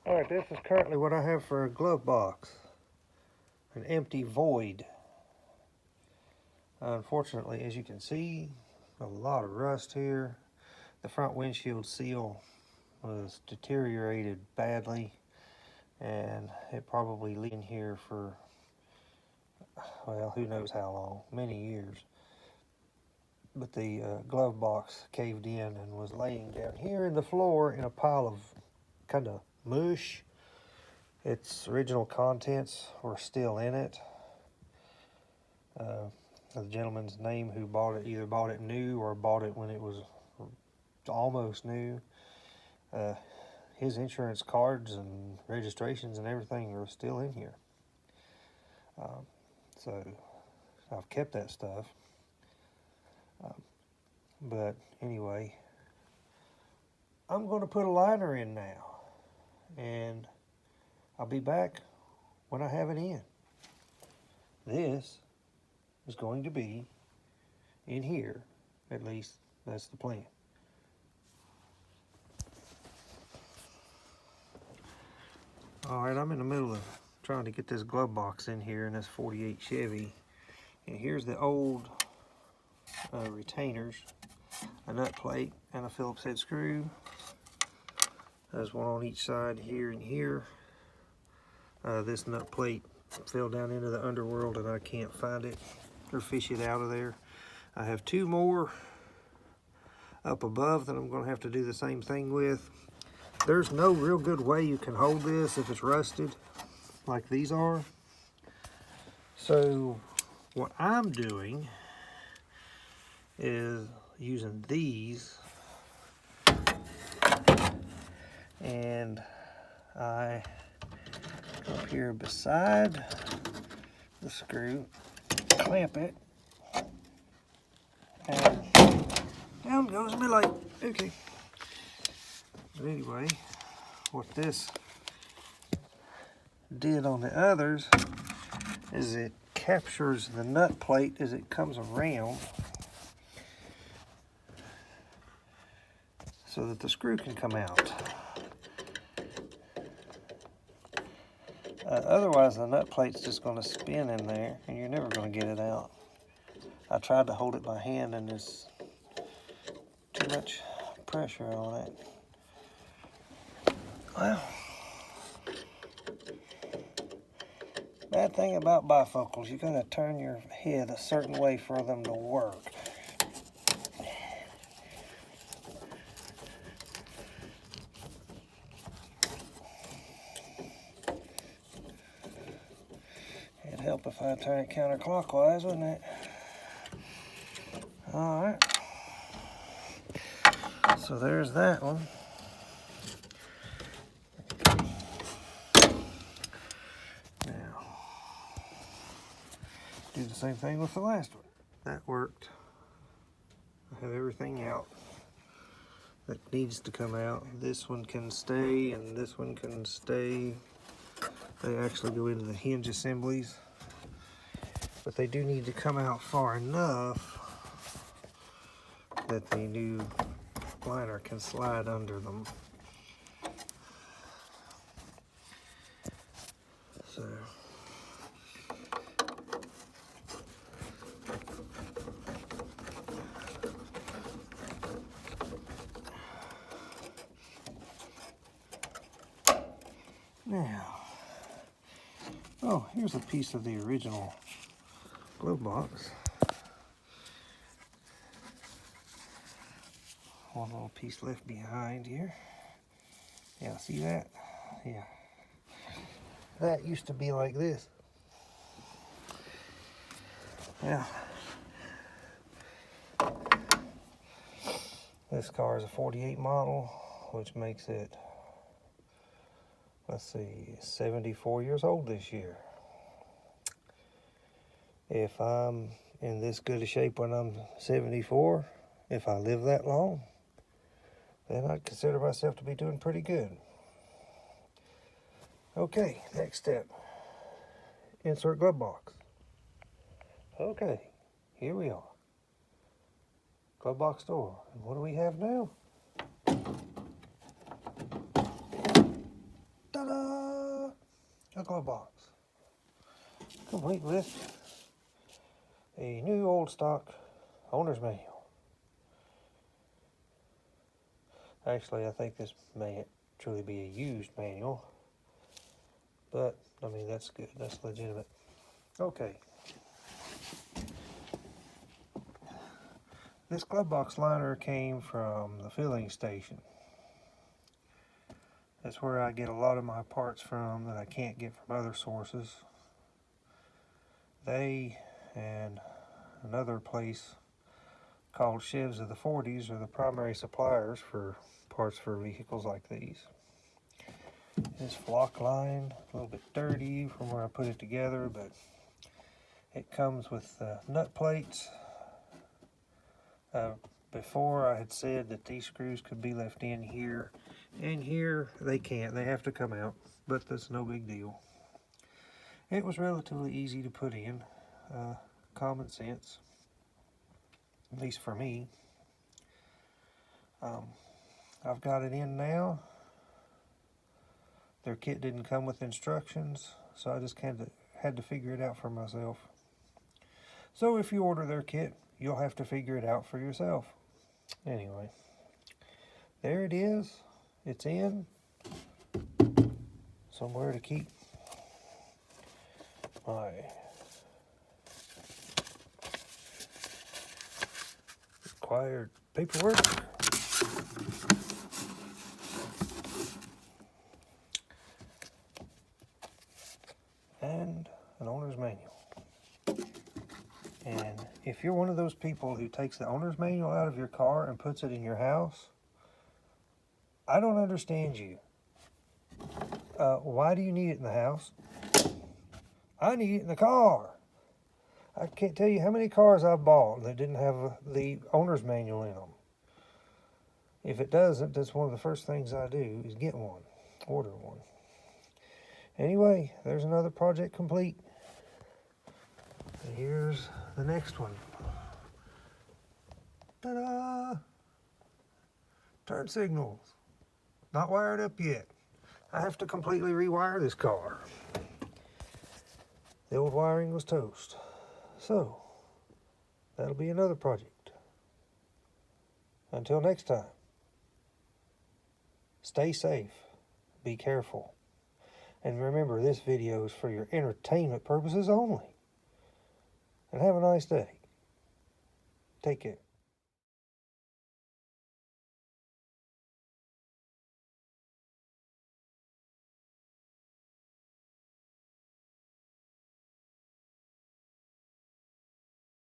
Alright, this is currently what I have for a glove box. An empty void. Unfortunately, as you can see, a lot of rust here. The front windshield seal was deteriorated badly, and it probably leaked in here for, well, who knows how long, many years. But the glove box caved in and was laying down here in the floor in a pile of kind of mush. Its original contents were still in it. The gentleman's name who bought it either bought it new or bought it when it was almost new. His insurance cards and registrations and everything are still in here. So I've kept that stuff. But anyway, I'm going to put a liner in now, and I'll be back when I have it in. This is going to be in here, at least that's the plan. Alright, I'm in the middle of trying to get this glove box in here in this 48 Chevy. And here's the old retainers, a nut plate and a Phillips head screw. There's one on each side here and here. This nut plate fell down into the underworld and I can't find it or fish it out of there. I have two more up above that I'm going to have to do the same thing with. There's no real good way you can hold this if it's rusted like these are. So what I'm doing is using these, and I go up here beside the screw, clamp it, and down goes my light. Okay. But anyway, what this did on the others is it captures the nut plate as it comes around so that the screw can come out. Otherwise the nut plate's just going to spin in there and you're never going to get it out. I tried to hold it by hand and there's too much pressure on it. Well, bad thing about bifocals, you gotta turn your head a certain way for them to work. It'd help if I turn it counterclockwise, wouldn't it? All right. So there's that one. Now, do the same thing with the last one. That worked. I have everything out that needs to come out. This one can stay and this one can stay. They actually go into the hinge assemblies, but they do need to come out far enough that the new liner can slide under them. So now, oh, here's a piece of the original glove box. One little piece left behind here. Yeah, see that? Yeah. That used to be like this. Yeah. This car is a 48 model, which makes it, let's see, 74 years old this year. If I'm in this good a shape when I'm 74, if I live that long, then I'd consider myself to be doing pretty good. Okay, next step. Insert glove box. Okay, here we are. Glove box door. And what do we have now? Ta-da! a glove box, complete with a new old stock owner's manual. Actually, I think this may truly be a used manual, but I mean, that's good, that's legitimate. Okay. This glove box liner came from the filling station. That's where I get a lot of my parts from that I can't get from other sources. They and another place called Chevs of the 40s are the primary suppliers for parts for vehicles like these. It's flock lined, a little bit dirty from where I put it together, but it comes with nut plates. Before I had said that these screws could be left in here, and here they can't. They have to come out, but that's no big deal. It was relatively easy to put in, common sense, at least for me. I've got it in now. Their kit didn't come with instructions, so I just kind of had to figure it out for myself. So if you order their kit, you'll have to figure it out for yourself. Anyway, there it is. It's in. Somewhere to keep my required paperwork. And an owner's manual. And if you're one of those people who takes the owner's manual out of your car and puts it in your house, I don't understand you. Why do you need it in the house? I need it in the car. I can't tell you how many cars I've bought that didn't have the owner's manual in them. If it doesn't, that's one of the first things I do is get one, order one. Anyway, there's another project complete. And here's the next one. Ta-da! Turn signals. Not wired up yet. I have to completely rewire this car. The old wiring was toast. So, that'll be another project. Until next time, stay safe, be careful, and remember this video is for your entertainment purposes only. And have a nice day. Take care.